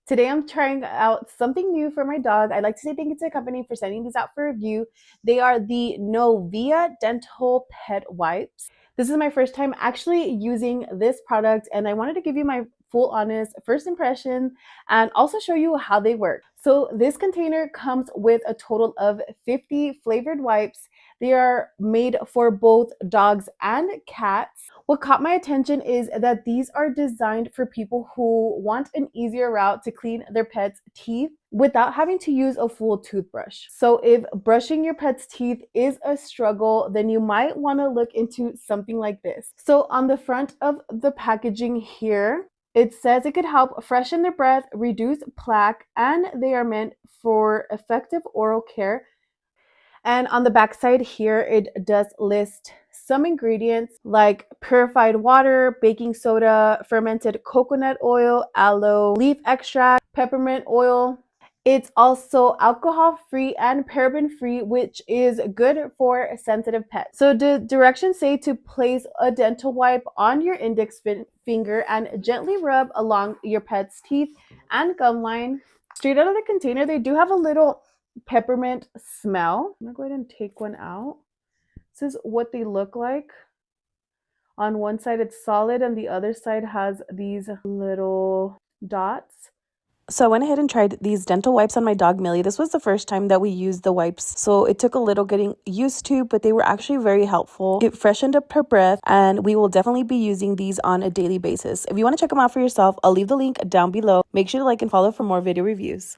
Today I'm trying out something new for my dog. I'd like to say thank you to the company for sending these out for review. They are the NOVEHA dental pet wipes. This is my first time actually using this product, and I wanted to give you my full honest first impression and also show you how they work. So this container comes with a total of 50 flavored wipes. They are made for both dogs and cats. What caught my attention is that these are designed for people who want an easier route to clean their pet's teeth without having to use a full toothbrush. So if brushing your pet's teeth is a struggle, then you might want to look into something like this. So on the front of the packaging here, it says it could help freshen their breath, reduce plaque, and they are meant for effective oral care. And on the back side here, it does list some ingredients like purified water, baking soda, fermented coconut oil, aloe, leaf extract, peppermint oil. It's also alcohol-free and paraben-free, which is good for sensitive pets. So the directions say to place a dental wipe on your index finger and gently rub along your pet's teeth and gum line. Straight out of the container, they do have a little peppermint smell. I'm gonna go ahead and take one out. This is what they look like. On one side it's solid and the other side has these little dots. So I went ahead and tried these dental wipes on my dog Millie. This was the first time that we used the wipes, so it took a little getting used to, but they were actually very helpful. It freshened up her breath, and we will definitely be using these on a daily basis. If you want to check them out for yourself, I'll leave the link down below. Make sure to like and follow for more video reviews.